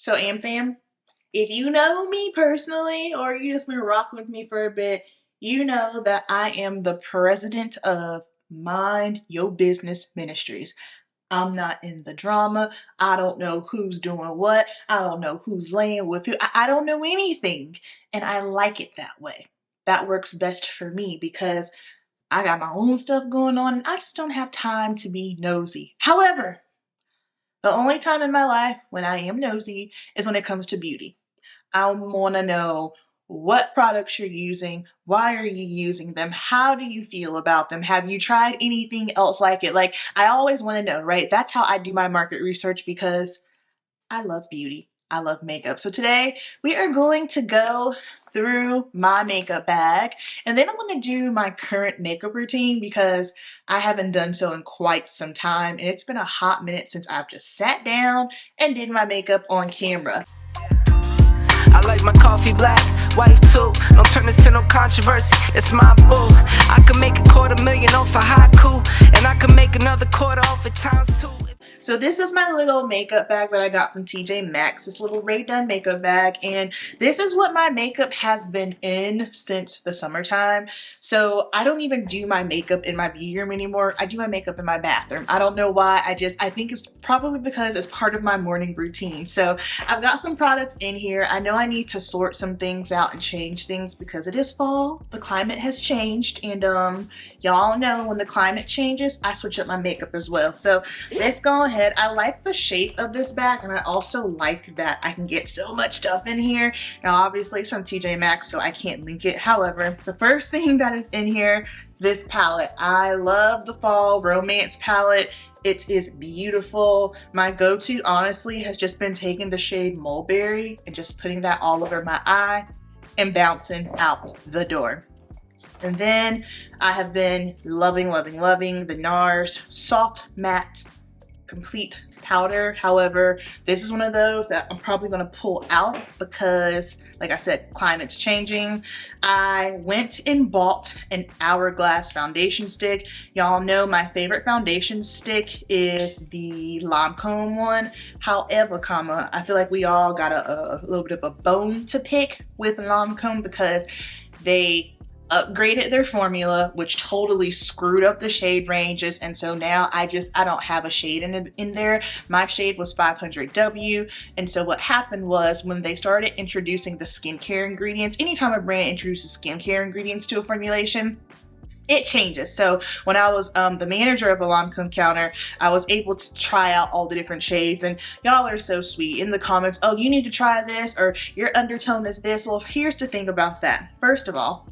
So AmFam, if you know me personally or you just been rocking with me for a bit, you know that I am the president of Mind Your Business Ministries. I'm not in the drama. I don't know who's doing what. I don't know who's laying with who. I don't know anything. And I like it that way. That works best for me because I got my own stuff going on and I just don't have time to be nosy. However, the only time in my life when I am nosy is when it comes to beauty. I want to know what products you're using, why are you using them, how do you feel about them, have you tried anything else like it? Like, I always want to know, right? That's how I do my market research because I love beauty. I love makeup. So today we are going to go through my makeup bag and then I'm going to do my current makeup routine because I haven't done so in quite some time and it's been a hot minute since I've just sat down and did my makeup on camera. I like my coffee black, wife too. Don't turn this into no controversy, it's my boo. I can make $250,000 off a haiku, and I can make another quarter off at times 2. So this is my little makeup bag that I got from TJ Maxx, this little Ray Done makeup bag, and this is what my makeup has been in since the summertime. So I don't even do my makeup in my beauty room anymore. I do my makeup in my bathroom. I don't know why. I think it's probably because it's part of my morning routine. So I've got some products in here. I know I need to sort some things out and change things because it is fall. The climate has changed, and y'all know when the climate changes, I switch up my makeup as well. So let's go ahead. I like the shape of this bag and I also like that I can get so much stuff in here. Now obviously it's from TJ Maxx so I can't link it. However, the first thing that is in here, this palette. I love the fall romance palette. It is beautiful. My go-to honestly has just been taking the shade Mulberry and just putting that all over my eye and bouncing out the door. And then I have been loving the NARS Soft Matte Complete Powder. However, this is one of those that I'm probably going to pull out because, like I said, climate's changing. I went and bought an Hourglass foundation stick. Y'all know my favorite foundation stick is the Lancome one. However, I feel like we all got a little bit of a bone to pick with Lancome because they upgraded their formula, which totally screwed up the shade ranges, and so now I don't have a shade in there. My shade was 500W, and so what happened was when they started introducing the skincare ingredients, anytime a brand introduces skincare ingredients to a formulation, it changes. So when I was the manager of a Lancome counter, I was able to try out all the different shades, and y'all are so sweet in the comments. Oh, you need to try this, or your undertone is this. Well, here's the thing about that. First of all,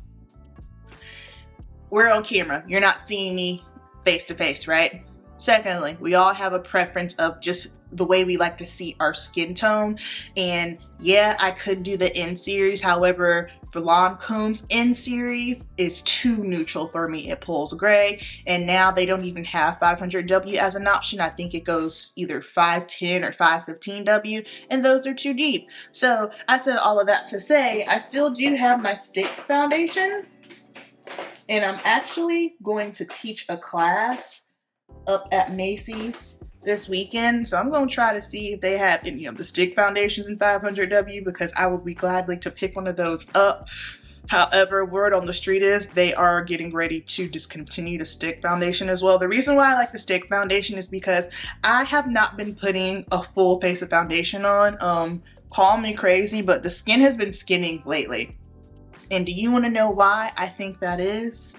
we're on camera. You're not seeing me face to face, right? Secondly, we all have a preference of just the way we like to see our skin tone. And yeah, I could do the N series. However, for Lancome's N series, it's too neutral for me. It pulls gray. And now they don't even have 500W as an option. I think it goes either 510 or 515W. And those are too deep. So I said all of that to say, I still do have my stick foundation. And I'm actually going to teach a class up at Macy's this weekend. So I'm going to try to see if they have any of the stick foundations in 500W because I will be gladly to pick one of those up. However, word on the street is they are getting ready to discontinue the stick foundation as well. The reason why I like the stick foundation is because I have not been putting a full face of foundation on. Call me crazy, but the skin has been skinning lately. And do you want to know why I think that is?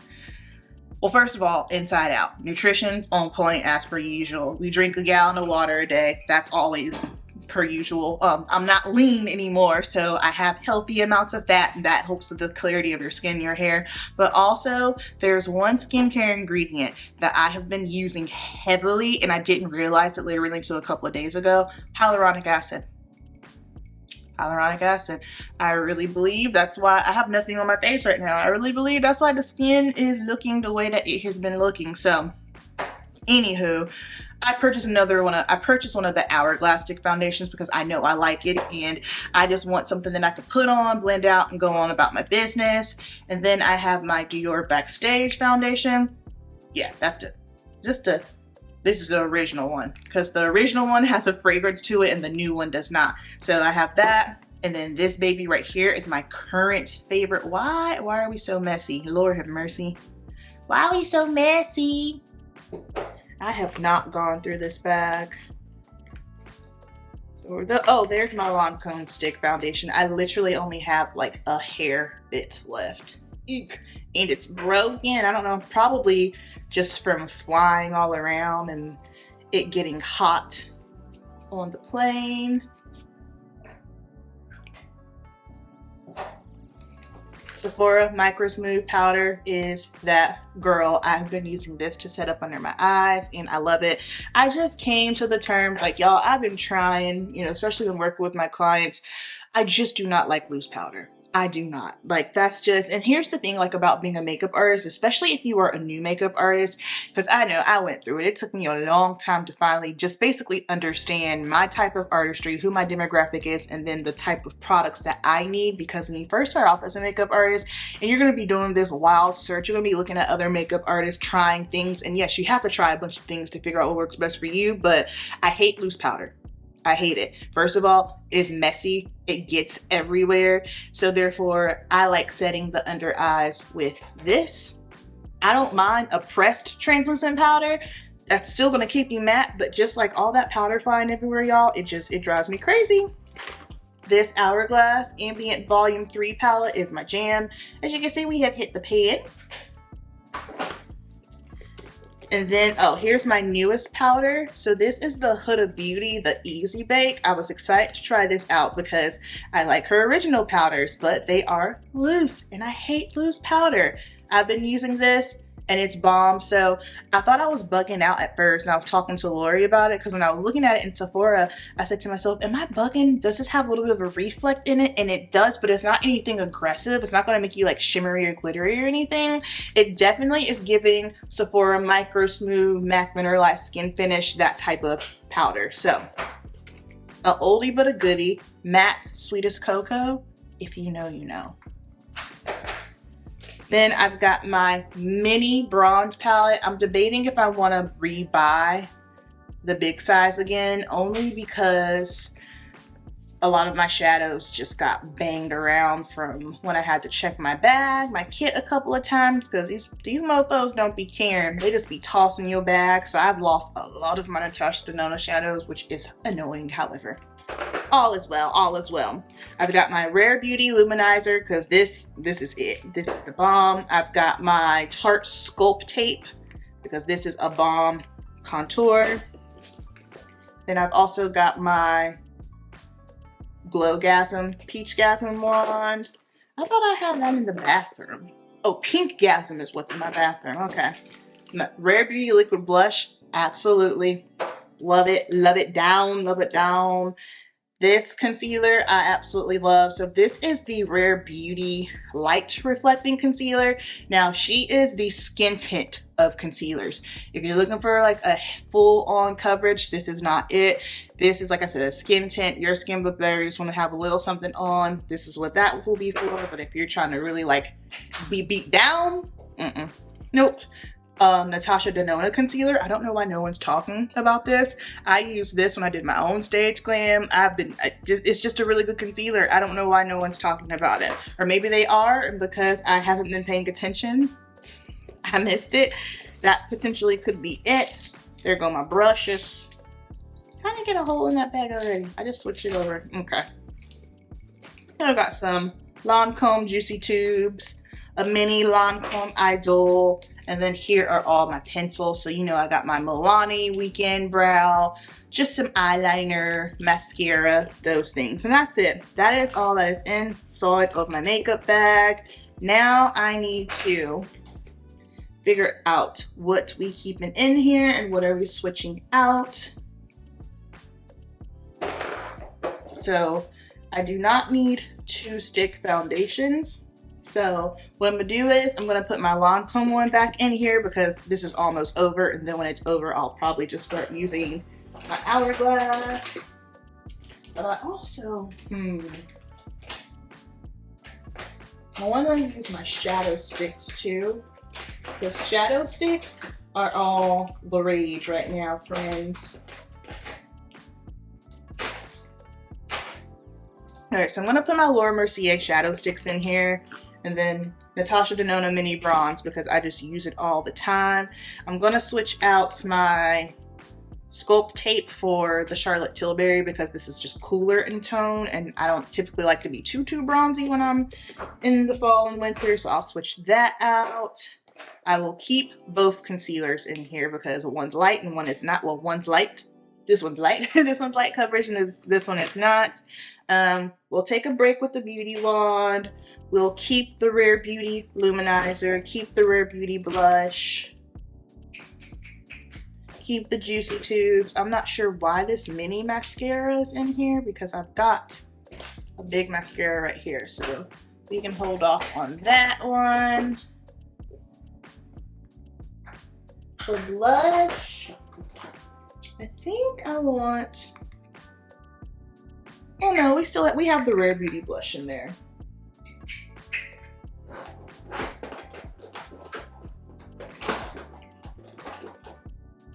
Well, first of all, inside out. Nutrition's on point as per usual. We drink a gallon of water a day. That's always per usual. I'm not lean anymore, so I have healthy amounts of fat, and that helps with the clarity of your skin and your hair. But also, there's one skincare ingredient that I have been using heavily, and I didn't realize it literally until a couple of days ago. Hyaluronic acid. Hyaluronic acid. I really believe that's why I have nothing on my face right now. I really believe that's why the skin is looking the way that it has been looking. So, anywho, I purchased one of the Hourglass stick foundations because I know I like it and I just want something that I could put on, blend out, and go on about my business. And then I have my Dior Backstage foundation. Yeah, that's just a This is the original one because the original one has a fragrance to it and the new one does not. So I have that. And then this baby right here is my current favorite. Why are we so messy? Lord have mercy. Why are we so messy? I have not gone through this bag. So oh, there's my Lancome stick foundation. I literally only have like a hair bit left. Eek. And it's broken. I don't know, probably just from flying all around and it getting hot on the plane. Sephora Micro Smooth Powder is that girl. I've been using this to set up under my eyes and I love it. I just came to the terms like, y'all, I've been trying, you know, especially when working with my clients, I just do not like loose powder. I do not. Like, that's just, and here's the thing, like, about being a makeup artist, especially if you are a new makeup artist, because I know I went through it. It took me a long time to finally just basically understand my type of artistry, who my demographic is, and then the type of products that I need. Because when you first start off as a makeup artist and you're going to be doing this wild search, you're going to be looking at other makeup artists trying things. And yes, you have to try a bunch of things to figure out what works best for you, but I hate loose powder. I hate it. First of all, it is messy. It gets everywhere. So therefore, I like setting the under eyes with this. I don't mind a pressed translucent powder. That's still gonna keep you matte, but just like all that powder flying everywhere, y'all, it drives me crazy. This Hourglass Ambient Volume 3 palette is my jam. As you can see, we have hit the pan. And then, oh, here's my newest powder. So this is the Huda Beauty, the Easy Bake. I was excited to try this out because I like her original powders, but they are loose and I hate loose powder. I've been using this and it's bomb. So I thought I was bugging out at first and I was talking to Lori about it because when I was looking at it in Sephora, I said to myself, am I bugging? Does this have a little bit of a reflect in it? And it does, but it's not anything aggressive. It's not gonna make you like shimmery or glittery or anything. It definitely is giving Sephora Micro Smooth Matte Mineralized Skin Finish, that type of powder. So a oldie but a goodie, matte Sweet as Cocoa. If you know, you know. Then I've got my mini bronze palette. I'm debating if I want to rebuy the big size again, only because a lot of my shadows just got banged around from when I had to check my bag, my kit a couple of times, because these mofos don't be caring. They just be tossing your bag. So I've lost a lot of my Natasha Denona shadows, which is annoying, however. All is well, all is well. I've got my Rare Beauty Luminizer because this is it. This is the bomb. I've got my Tarte Sculpt Tape because this is a bomb contour. Then I've also got my Glowgasm Peachgasm wand. I thought I had one in the bathroom. Oh, Pinkgasm is what's in my bathroom. Okay. My Rare Beauty Liquid Blush. Absolutely. Love it down, love it down. This concealer I absolutely love. So this is the Rare Beauty Light Reflecting Concealer. Now she is the skin tint of concealers. If you're looking for like a full on coverage, this is not it. This is, like I said, a skin tint. Your skin look better, you just want to have a little something on. This is what that will be for. But if you're trying to really like be beat down, nope. Natasha Denona concealer. I don't know why no one's talking about this. I used this when I did my own stage glam. It's just a really good concealer. I don't know why no one's talking about it. Or maybe they are, and because I haven't been paying attention, I missed it. That potentially could be it. There go my brushes. How did I get a hole in that bag already? I just switched it over. Okay. I've got some Lancome Juicy Tubes, a mini Lancome Idol, and then here are all my pencils. So you know I got my Milani Weekend Brow, just some eyeliner, mascara, those things. And that's it. That is all that is inside of my makeup bag. Now I need to figure out what we keeping in here and what are we switching out. So I do not need 2 stick foundations. So what I'm gonna do is I'm gonna put my Lancome one back in here because this is almost over, and then when it's over, I'll probably just start using my Hourglass. But I also, I wanna use my shadow sticks too. Because shadow sticks are all the rage right now, friends. Alright, so I'm gonna put my Laura Mercier shadow sticks in here, and then Natasha Denona Mini Bronze because I just use it all the time. I'm gonna switch out my Sculpt tape for the Charlotte Tilbury because this is just cooler in tone, and I don't typically like to be too bronzy when I'm in the fall and winter, so I'll switch that out. I will keep both concealers in here because one's light and one is not. Well, one's light. This one's light. This one's light coverage, and this one is not. We'll take a break with the Beauty Wand. We'll keep the Rare Beauty Luminizer, keep the Rare Beauty Blush, keep the Juicy Tubes. I'm not sure why this mini mascara is in here because I've got a big mascara right here, so we can hold off on that one. For blush, I think I want, oh no, we have the Rare Beauty blush in there.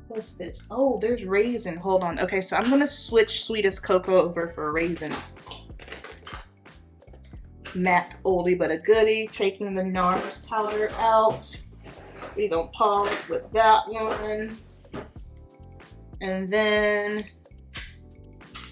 What's this? Oh, there's Raisin. Hold on. Okay, so I'm gonna switch Sweetest Cocoa over for Raisin. MAC oldie but a goodie. Taking the NARS powder out. We gonna pause with that one. And then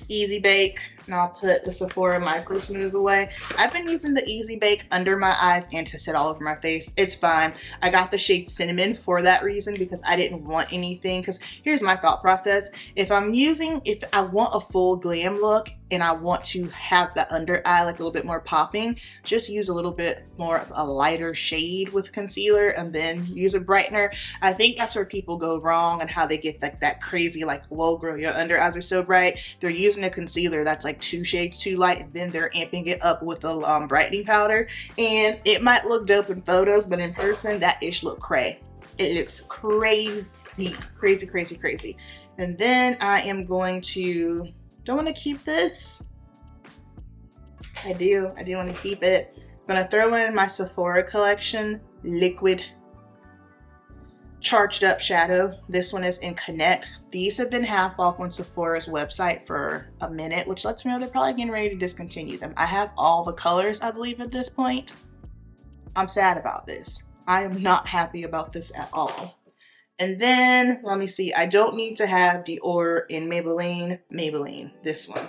Easy Bake. And I'll put the Sephora Micro Smooth away. I've been using the Easy Bake under my eyes and to sit all over my face. It's fine. I got the shade Cinnamon for that reason because I didn't want anything. Because here's my thought process. If I want a full glam look and I want to have the under eye like a little bit more popping, just use a little bit more of a lighter shade with concealer and then use a brightener. I think that's where people go wrong and how they get like that crazy like, whoa girl, your under eyes are so bright. They're using a concealer that's like 2 shades too light, and then they're amping it up with a brightening powder, and it might look dope in photos, but in person that ish look cray. It looks crazy, crazy, crazy, crazy. And then I am going to, don't want to keep this. I do want to keep it. I'm gonna throw in my Sephora collection liquid charged up shadow. This one is in Connect. These have been half off on Sephora's website for a minute, which lets me know they're probably getting ready to discontinue them. I have all the colors, I believe, at this point. I'm sad about this. I am not happy about this at all. And then, let me see, I don't need to have Dior in Maybelline, this one.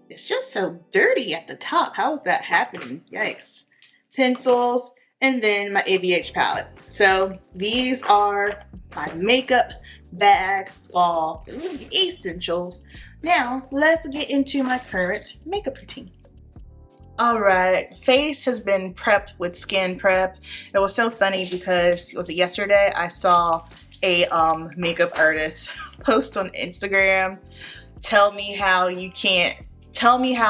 It's just so dirty at the top. How is that happening? Yikes. Pencils, and then my ABH palette. So these are my makeup bag fall essentials. Now let's get into my current makeup routine. All right, face has been prepped with skin prep. It was so funny because, was it yesterday? I saw a makeup artist post on Instagram, tell me how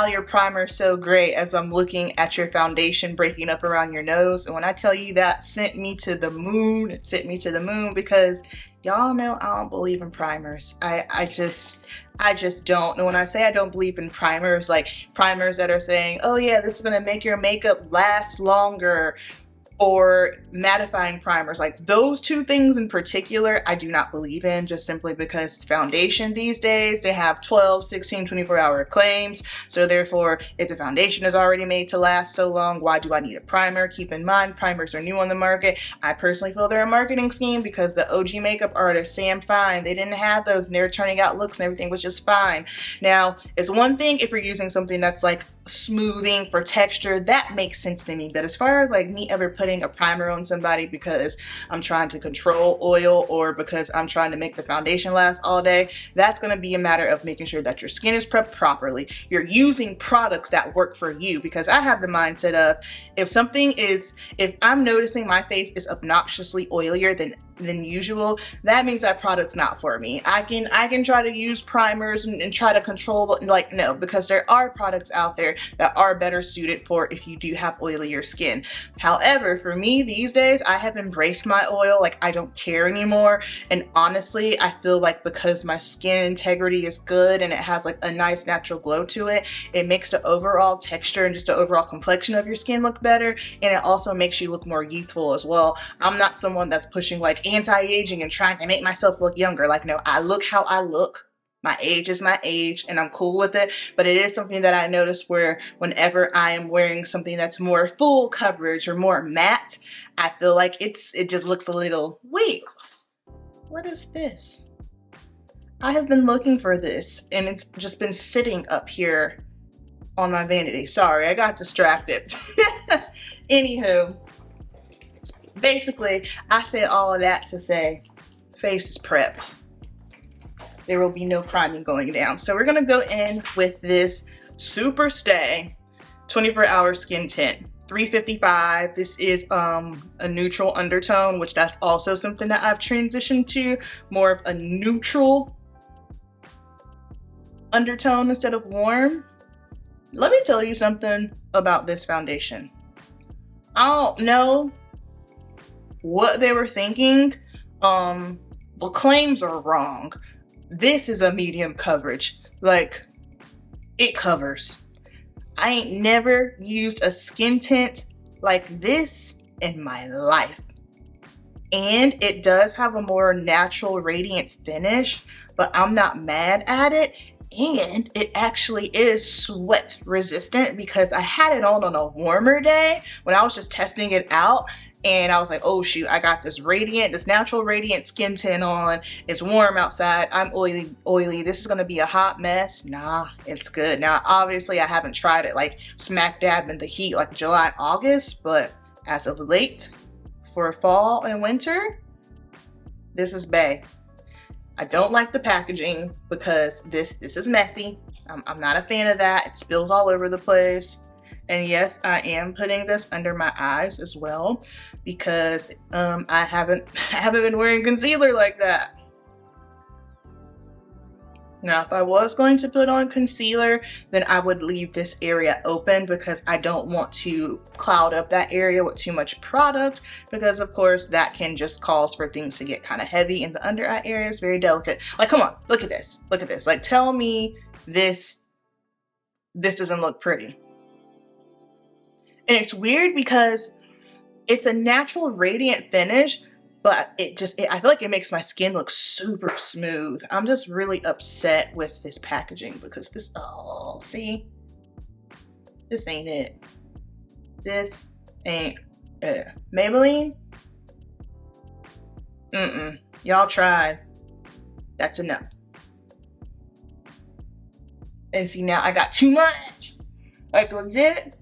your primer is so great as I'm looking at your foundation breaking up around your nose. And when I tell you that sent me to the moon, it sent me to the moon because y'all know I don't believe in primers. I just don't. And when I say I don't believe in primers, like primers that are saying, oh yeah, this is gonna make your makeup last longer, or mattifying primers, like those two things in particular, I do not believe in, just simply because foundation these days, they have 12, 16, 24-hour claims. So therefore, if the foundation is already made to last so long, why do I need a primer? Keep in mind, primers are new on the market. I personally feel they're a marketing scheme because the OG makeup artist, Sam Fine, they didn't have those and they were turning out looks and everything was just fine. Now, it's one thing if you're using something that's like smoothing for texture, that makes sense to me. But as far as like me ever putting a primer on somebody because I'm trying to control oil or because I'm trying to make the foundation last all day, that's going to be a matter of making sure that your skin is prepped properly. You're using products that work for you, because I have the mindset of if I'm noticing my face is obnoxiously oilier than usual, that means that product's not for me. I can try to use primers and try to control, like, no, because there are products out there that are better suited for if you do have oilier skin. However, for me these days, I have embraced my oil. Like, I don't care anymore. And honestly, I feel like because my skin integrity is good and it has like a nice natural glow to it, it makes the overall texture and just the overall complexion of your skin look better. And it also makes you look more youthful as well. I'm not someone that's pushing like anti-aging and trying to make myself look younger. Like, no, I look how I look. My age is my age and I'm cool with it. But it is something that I notice where whenever I am wearing something that's more full coverage or more matte, I feel like it just looks a little, wait, what is this? I have been looking for this and it's just been sitting up here on my vanity. Sorry, I got distracted. Anywho, basically, I said all of that to say face is prepped. There will be no priming going down. So we're gonna go in with this Super Stay 24-hour skin tint. $3.55. This is a neutral undertone, which that's also something that I've transitioned to, more of a neutral undertone instead of warm. Let me tell you something about this foundation. I don't know what they were thinking. The claims are wrong. This is a medium coverage. Like, it covers. I ain't never used a skin tint like this in my life. And it does have a more natural radiant finish, but I'm not mad at it. And it actually is sweat resistant because I had it on a warmer day when I was just testing it out. And I was like, oh shoot, I got this natural radiant skin tint on. It's warm outside. I'm oily. This is gonna be a hot mess. Nah, it's good. Now, obviously I haven't tried it like smack dab in the heat like July, August, but as of late for fall and winter, this is bae. I don't like the packaging because this is messy. I'm not a fan of that. It spills all over the place. And yes, I am putting this under my eyes as well because I haven't been wearing concealer like that. Now, if I was going to put on concealer, then I would leave this area open because I don't want to cloud up that area with too much product because of course that can just cause for things to get kind of heavy and the under eye area is very delicate. Like, come on, look at this. Look at this. Like, tell me this doesn't look pretty. And it's weird because it's a natural radiant finish, but I feel like it makes my skin look super smooth. I'm just really upset with this packaging because this, oh, see? This ain't it. This ain't it. Maybelline? Y'all tried. That's enough. And see, now I got too much. Like, legit,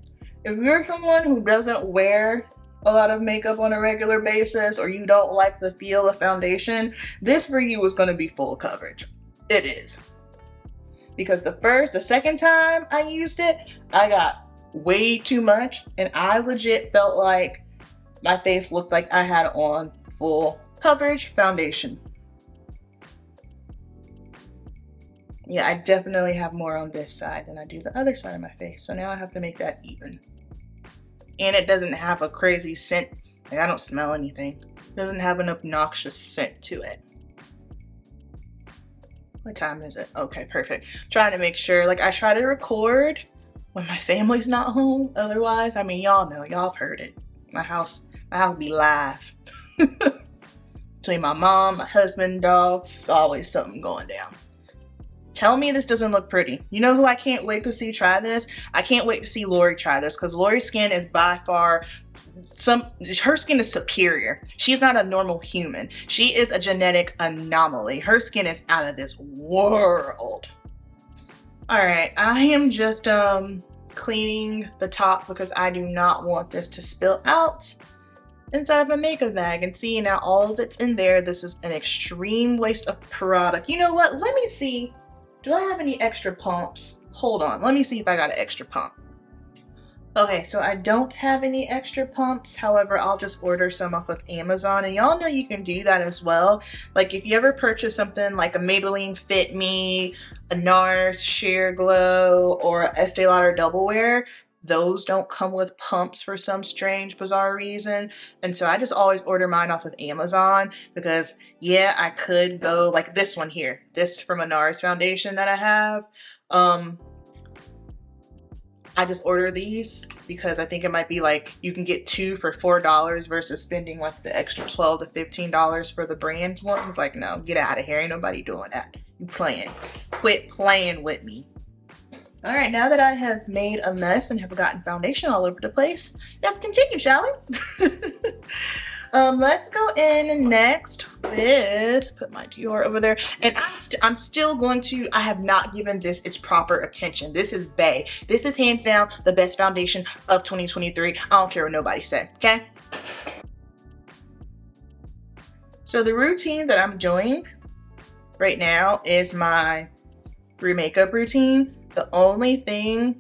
if you're someone who doesn't wear a lot of makeup on a regular basis or you don't like the feel of foundation, this for you is going to be full coverage. It is. Because the second time I used it, I got way too much and I legit felt like my face looked like I had on full coverage foundation. Yeah, I definitely have more on this side than I do the other side of my face. So now I have to make that even. And it doesn't have a crazy scent. Like, I don't smell anything. It doesn't have an obnoxious scent to it. What time is it? Okay, perfect. Trying to make sure, like, I try to record when my family's not home. Otherwise, I mean, y'all know, y'all have heard it. My house be live. Between my mom, my husband, dogs, it's always something going down. Tell me this doesn't look pretty. You know who I can't wait to see try this? I can't wait to see Lori try this because Lori's skin is by far her skin is superior. She's not a normal human. She is a genetic anomaly. Her skin is out of this world. All right, I am just cleaning the top because I do not want this to spill out inside of my makeup bag. And see, now all of it's in there. This is an extreme waste of product. You know what? Let me see. Do I have any extra pumps? Hold on, let me see if I got an extra pump. Okay, so I don't have any extra pumps. However, I'll just order some off of Amazon. And y'all know you can do that as well. Like, if you ever purchase something like a Maybelline Fit Me, a NARS Sheer Glow, or a Estee Lauder Double Wear, those don't come with pumps for some strange, bizarre reason. And so I just always order mine off of Amazon because, yeah, I could go like this one here. This from a NARS foundation that I have. I just order these because I think it might be like you can get 2 for $4 versus spending like the extra $12 to $15 for the brand one. It's like, no, get out of here. Ain't nobody doing that. You playing. Quit playing with me. All right, now that I have made a mess and have gotten foundation all over the place, let's continue, shall we? Let's go in next with, put my Dior over there, and I'm still going to, I have not given this its proper attention. This is bae. This is hands down the best foundation of 2023. I don't care what nobody say, okay? So the routine that I'm doing right now is my re-makeup routine. The only thing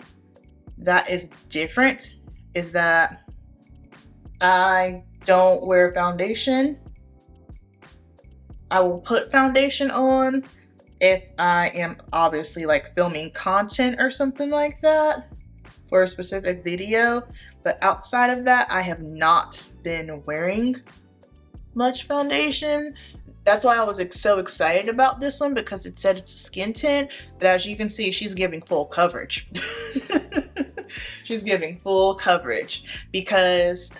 that is different is that I don't wear foundation. I will put foundation on if I am obviously like filming content or something like that for a specific video, but outside of that, I have not been wearing much foundation. That's why I was so excited about this one, because it said it's a skin tint, but as you can see, she's giving full coverage. She's giving full coverage because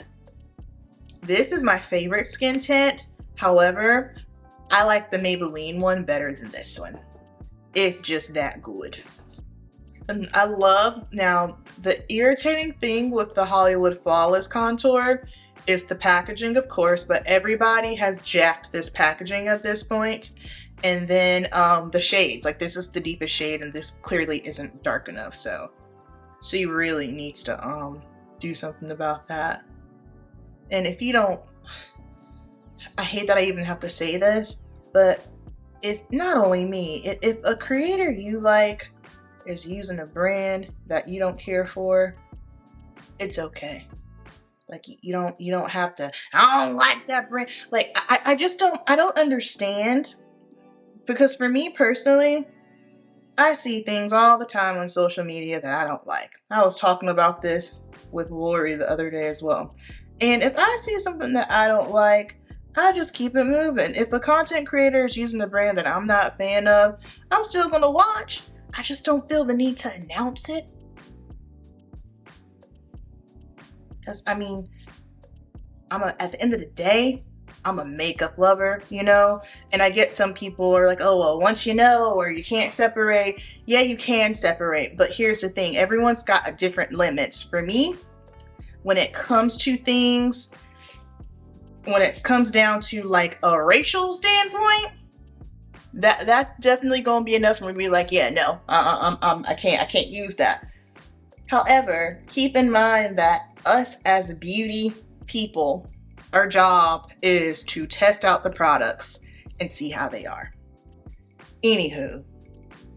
this is my favorite skin tint. However, I like the Maybelline one better than this one. It's just that good. And I love, now the irritating thing with the Hollywood Flawless contour is the packaging, of course, but everybody has jacked this packaging at this point. And then the shades, like this is the deepest shade and this clearly isn't dark enough. So she really needs to do something about that. And if you don't, I hate that I even have to say this, but if not only me, if a creator you like is using a brand that you don't care for, it's okay. Like you don't have to, I don't like that brand. Like I just don't understand, because for me personally, I see things all the time on social media that I don't like. I was talking about this with Lori the other day as well. And if I see something that I don't like, I just keep it moving. If a content creator is using a brand that I'm not a fan of, I'm still gonna watch. I just don't feel the need to announce it. Because I mean, at the end of the day, I'm a makeup lover, you know? And I get some people are like, oh, well, once you know, or you can't separate. Yeah, you can separate, but here's the thing. Everyone's got a different limits. For me, when it comes to things, when it comes down to like a racial standpoint, that's definitely gonna be enough for me to be like, yeah, no, I can't use that. However, keep in mind that us as beauty people, our job is to test out the products and see how they are. Anywho,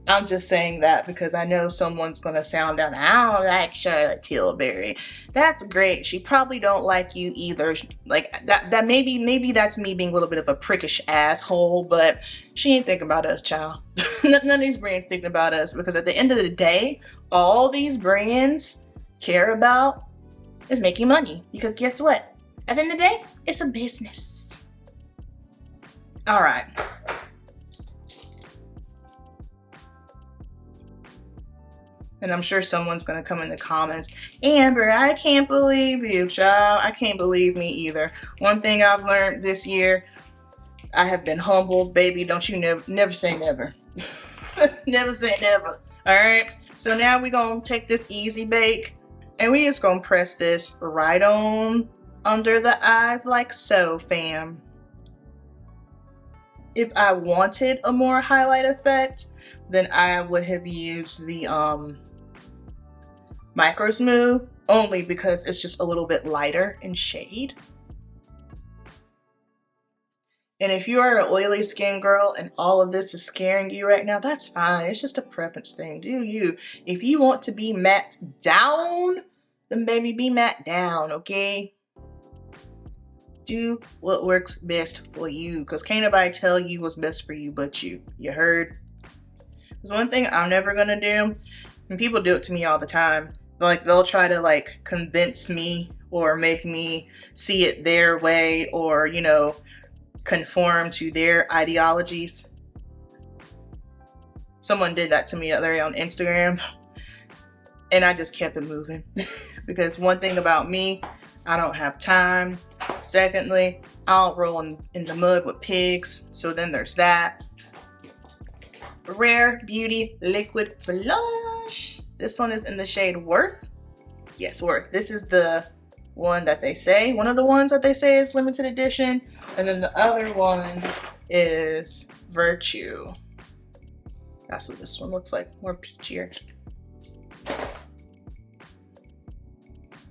I'm just saying that because I know someone's gonna sound down, I don't like Charlotte Tilbury. That's great. She probably don't like you either. Like that maybe that's me being a little bit of a prickish asshole, but she ain't thinking about us, child. None of these brands thinking about us, because at the end of the day, all these brands care about is making money. Because guess what? At the end of the day, it's a business. All right. And I'm sure someone's gonna come in the comments, Amber, I can't believe you, child. I can't believe me either. One thing I've learned this year, I have been humbled, baby. Don't you never say never. Never say never. All right. So now we're gonna take this easy bake and we just gonna press this right on under the eyes like so, fam. If I wanted a more highlight effect, then I would have used the Micro Smooth, only because it's just a little bit lighter in shade. And if you are an oily skin girl and all of this is scaring you right now, that's fine. It's just a preference thing. Do you? If you want to be matte down, then baby, be matte down, okay? Do what works best for you, because can't nobody tell you what's best for you but you. You heard? There's one thing I'm never gonna do, and people do it to me all the time. Like, they'll try to like convince me or make me see it their way, or, you know, conform to their ideologies. Someone did that to me the other day on Instagram, and I just kept it moving. Because one thing about me, I don't have time. Secondly, I don't roll in the mud with pigs, so then there's that. Rare Beauty Liquid Blush. This one is in the shade Worth. Yes, Worth. This is the one that they say, one of the ones that they say is limited edition. And then the other one is Virtue. That's what this one looks like, more peachier.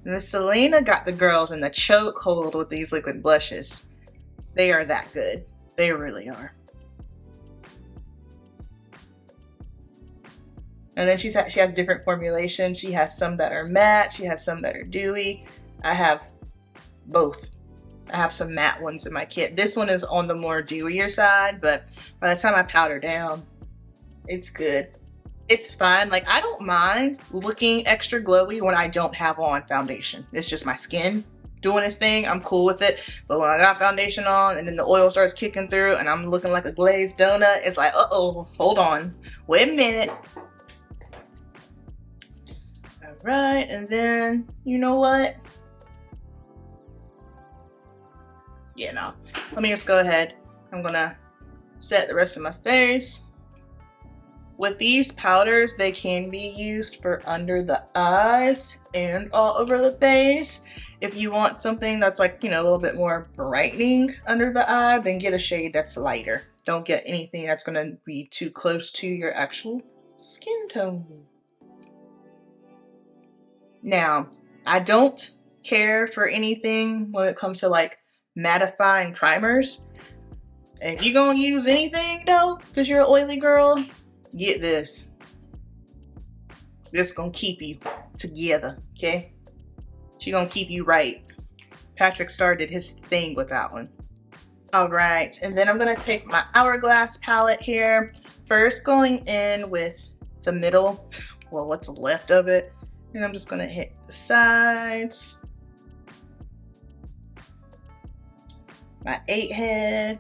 Miss Selena got the girls in the chokehold with these liquid blushes. They are that good. They really are. And then she has different formulations. She has some that are matte. She has some that are dewy. I have both. I have some matte ones in my kit. This one is on the more dewier side, but by the time I powder down, it's good. It's fine. Like, I don't mind looking extra glowy when I don't have on foundation. It's just my skin doing its thing. I'm cool with it. But when I got foundation on and then the oil starts kicking through and I'm looking like a glazed donut, it's like, uh-oh, hold on. Wait a minute. All right, and then, you know what? Yeah, no. Let me just go ahead. I'm gonna set the rest of my face. With these powders, they can be used for under the eyes and all over the face. If you want something that's like, you know, a little bit more brightening under the eye, then get a shade that's lighter. Don't get anything that's gonna be too close to your actual skin tone. Now, I don't care for anything when it comes to like mattifying primers. If you're gonna use anything though, because you're an oily girl, get this. This gonna keep you together, okay? She gonna keep you right. Patrick started his thing with that one. All right, and then I'm gonna take my Hourglass palette here. First going in with the middle, well, what's left of it. And I'm just gonna hit the sides. My 8 head.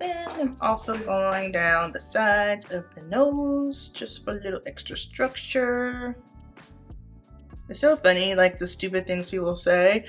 And I'm also going down the sides of the nose, just for a little extra structure. It's so funny, like the stupid things people say.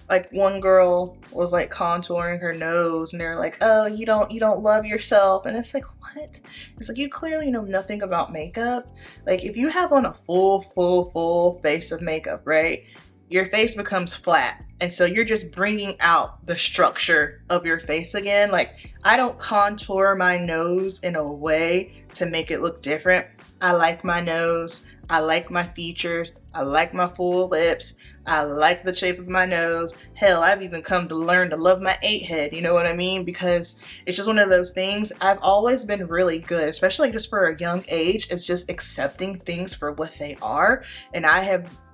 Like one girl was like contouring her nose and they're like, oh, you don't love yourself. And it's like, what? It's like, you clearly know nothing about makeup. Like if you have on a full face of makeup, right? Your face becomes flat. And so you're just bringing out the structure of your face again. Like I don't contour my nose in a way to make it look different. I like my nose. I like my features. I like my full lips. I like the shape of my nose. Hell, I've even come to learn to love my 8 head, you know what I mean? Because it's just one of those things. I've always been really good, especially just for a young age. It's just accepting things for what they are. And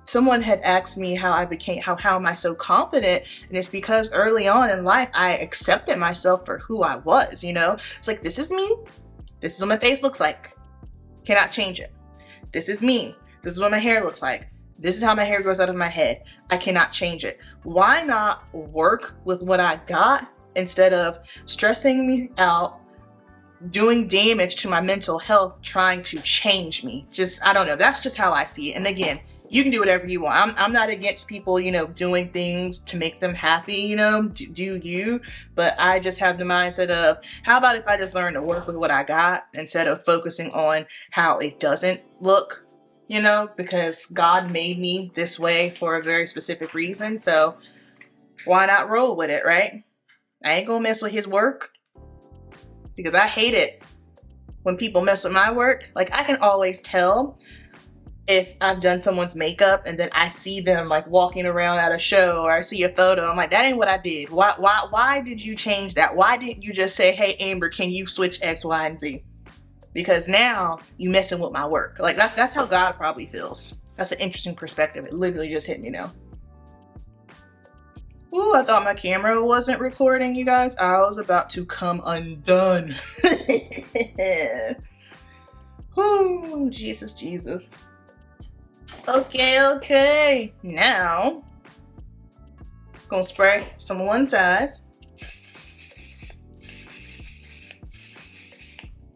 someone had asked me how am I so confident? And it's because early on in life, I accepted myself for who I was, you know? It's like, this is me. This is what my face looks like. Cannot change it. This is me. This is what my hair looks like. This is how my hair grows out of my head. I cannot change it. Why not work with what I got instead of stressing me out, doing damage to my mental health, trying to change me? Just, I don't know. That's just how I see it. And again, you can do whatever you want. I'm not against people, you know, doing things to make them happy, you know, do you. But I just have the mindset of, how about if I just learn to work with what I got instead of focusing on how it doesn't look, you know, because God made me this way for a very specific reason. So why not roll with it, right? I ain't gonna mess with his work because I hate it when people mess with my work. Like I can always tell if I've done someone's makeup and then I see them like walking around at a show or I see a photo, I'm like, that ain't what I did. Why did you change that? Why didn't you just say, hey, Amber, can you switch X, Y, and Z? Because now you messing with my work. Like that's how God probably feels. That's an interesting perspective. It literally just hit me now. Ooh, I thought my camera wasn't recording, you guys. I was about to come undone. Ooh, Jesus. Okay. Now, gonna spray some one size.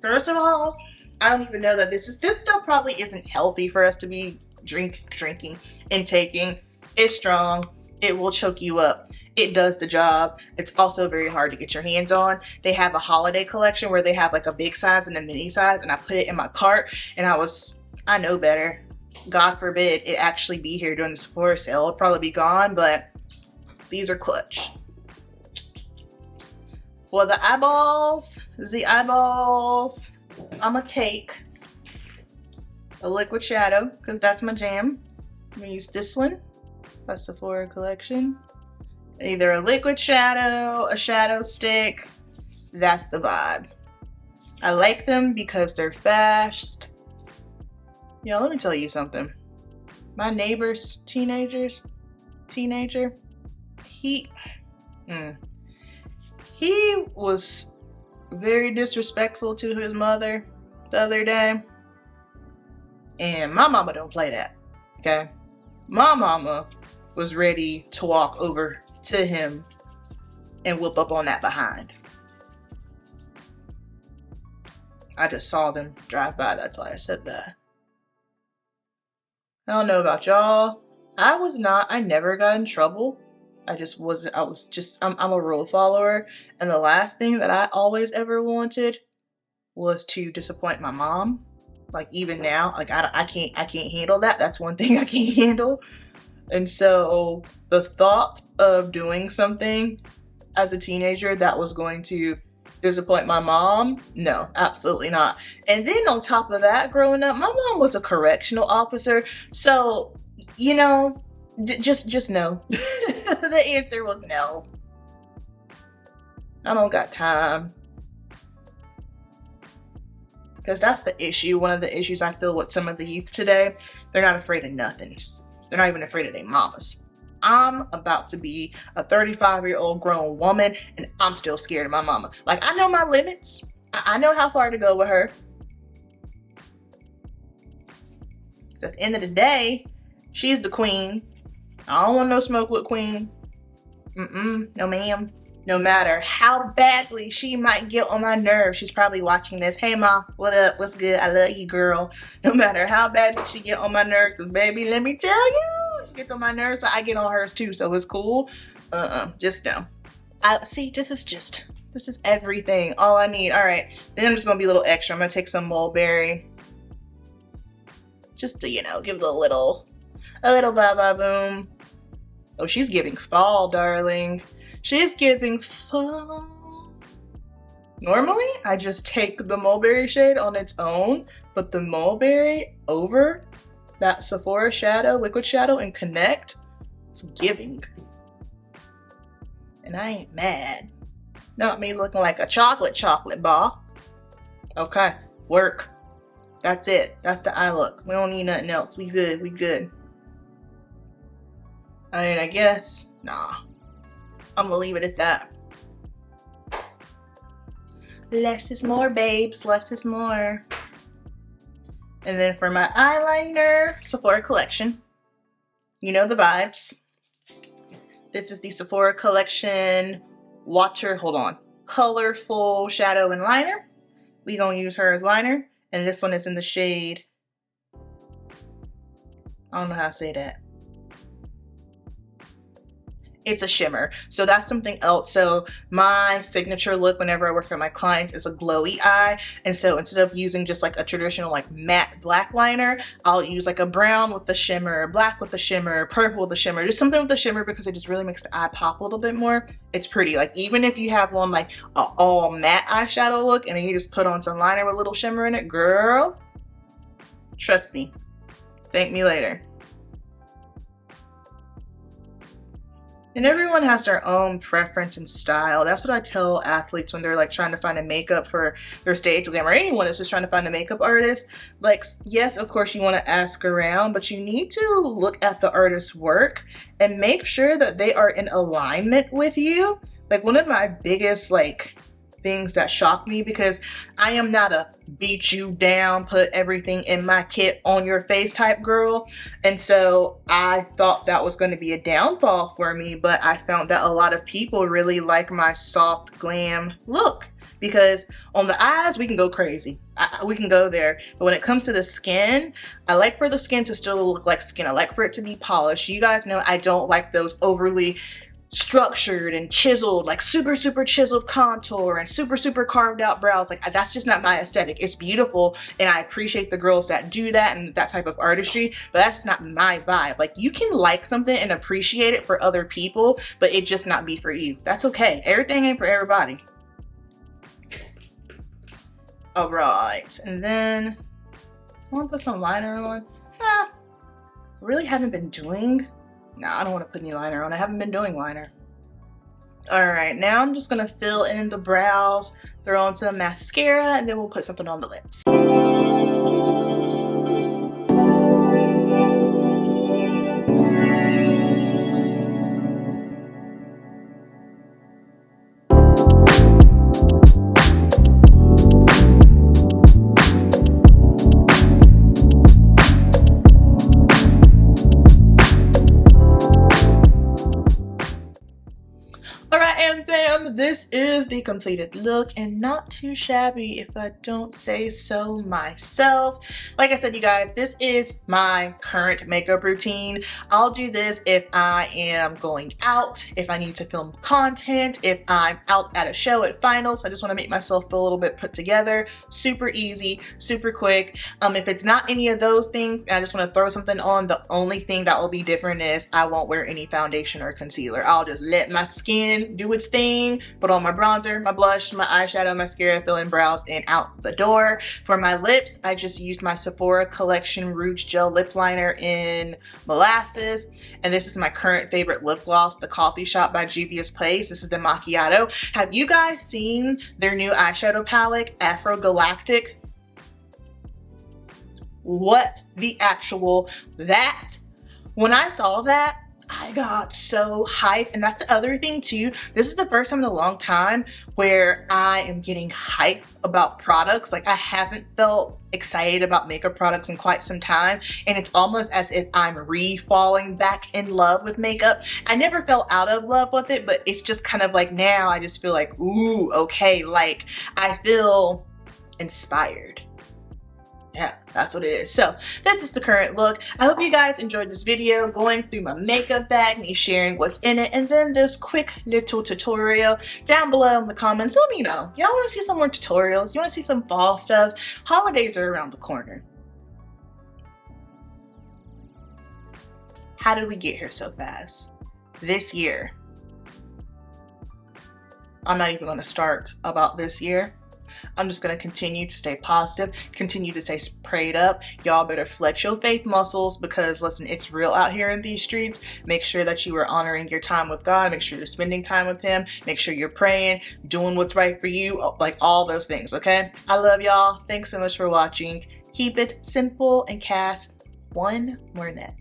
First of all, I don't even know that this stuff probably isn't healthy for us to be drinking and taking. It's strong. It will choke you up. It does the job. It's also very hard to get your hands on. They have a holiday collection where they have like a big size and a mini size, and I put it in my cart, and I know better. God forbid it actually be here during the Sephora sale. It'll probably be gone, but these are clutch. For the eyeballs, I'm gonna take a liquid shadow because that's my jam. I'm gonna use this one, that's Sephora collection. Either a liquid shadow, a shadow stick, that's the vibe. I like them because they're fast. Yo, let me tell you something. My neighbor's teenager, he was very disrespectful to his mother the other day. And my mama don't play that, okay? My mama was ready to walk over to him and whoop up on that behind. I just saw them drive by, that's why I said that. I don't know about y'all. I never got in trouble. I'm a rule follower. And the last thing that I always ever wanted was to disappoint my mom. Like even now, like I can't handle that. That's one thing I can't handle. And so the thought of doing something as a teenager that was going to disappoint my mom, no, absolutely not. And then on top of that, growing up, my mom was a correctional officer. So, you know, just no. The answer was no. I don't got time. Because that's the issue. One of the issues I feel with some of the youth today, they're not afraid of nothing. They're not even afraid of their mamas. I'm about to be a 35-year-old grown woman and I'm still scared of my mama. Like, I know my limits. I know how far to go with her. Because at the end of the day, she's the queen. I don't want no smoke with queen. No ma'am. No matter how badly she might get on my nerves, she's probably watching this. Hey ma, what up? What's good? I love you, girl. No matter how badly she get on my nerves, because baby, let me tell you, she gets on my nerves, but I get on hers too, so it's cool. Just no. This is everything. All I need. All right, then I'm just gonna be a little extra. I'm gonna take some mulberry, just to, you know, give it a little vibe boom. Oh, she's giving fall, darling. She's giving fall. Normally, I just take the mulberry shade on its own, but the mulberry over that Sephora shadow, liquid shadow, and connect, it's giving. And I ain't mad. Not me looking like a chocolate bar. Okay, work. That's it. That's the eye look. We don't need nothing else. We good. I mean, I guess, nah. I'm gonna leave it at that. Less is more, babes. Less is more. And then for my eyeliner, Sephora collection. You know the vibes. This is the Sephora collection colorful shadow and liner. We gonna use her as liner. And this one is in the shade, I don't know how to say that. It's a shimmer. So that's something else. So my signature look whenever I work with my clients is a glowy eye. And so instead of using just like a traditional like matte black liner, I'll use like a brown with the shimmer, black with the shimmer, purple with the shimmer, just something with the shimmer because it just really makes the eye pop a little bit more. It's pretty. Like even if you have on like an all matte eyeshadow look and then you just put on some liner with a little shimmer in it, girl, trust me, thank me later. And everyone has their own preference and style. That's what I tell athletes when they're like trying to find a makeup for their stage glam, or anyone that's just trying to find a makeup artist. Like, yes, of course you want to ask around, but you need to look at the artist's work and make sure that they are in alignment with you. Like one of my biggest like things that shocked me, because I am not a beat you down, put everything in my kit on your face type girl. And so I thought that was going to be a downfall for me, but I found that a lot of people really like my soft glam look. because on the eyes, we can go crazy. We can go there. But when it comes to the skin, I like for the skin to still look like skin. I like for it to be polished. You guys know I don't like those overly structured and chiseled, like super chiseled contour and super carved out brows. Like, that's just not my aesthetic. It's beautiful and I appreciate the girls that do that and that type of artistry, but that's not my vibe. Like, you can like something and appreciate it for other people, but it just not be for you. That's okay. Everything ain't for everybody. All right, and then I want to put some liner on. Really haven't been doing. No, I don't want to put any liner on. I haven't been doing liner. All right, now I'm just gonna fill in the brows, throw on some mascara, and then we'll put something on the lips. AmFam, this is the completed look and not too shabby if I don't say so myself. Like I said, you guys, this is my current makeup routine. I'll do this if I am going out, if I need to film content, if I'm out at a show at finals. I just want to make myself feel a little bit put together. Super easy, super quick. If it's not any of those things and I just want to throw something on, the only thing that will be different is I won't wear any foundation or concealer. I'll just let my skin do its thing, put on my bronzer, my blush, my eyeshadow, mascara, fill in brows, and out the door. For my lips, I just used my Sephora Collection Rouge Gel Lip Liner in Molasses, and this is my current favorite lip gloss, the Coffee Shop by Juvia's Place. This is the Macchiato. Have you guys seen their new eyeshadow palette, Afro Galactic? What the actual that? When I saw that, I got so hyped. And that's the other thing too. This is the first time in a long time where I am getting hyped about products. Like, I haven't felt excited about makeup products in quite some time. And it's almost as if I'm re-falling back in love with makeup. I never fell out of love with it, but it's just kind of like now I just feel like, ooh, okay. Like, I feel inspired. Yeah, that's what it is. So this is the current look. I hope you guys enjoyed this video, going through my makeup bag, me sharing what's in it, and then this quick little tutorial. Down below in the comments, let me know. Y'all want to see some more tutorials? You want to see some fall stuff? Holidays are around the corner. How did we get here so fast? This year. I'm not even going to start about this year. I'm just going to continue to stay positive, continue to stay prayed up. Y'all better flex your faith muscles because, listen, it's real out here in these streets. Make sure that you are honoring your time with God. Make sure you're spending time with Him. Make sure you're praying, doing what's right for you, like all those things, okay? I love y'all. Thanks so much for watching. Keep it simple and cast one more net.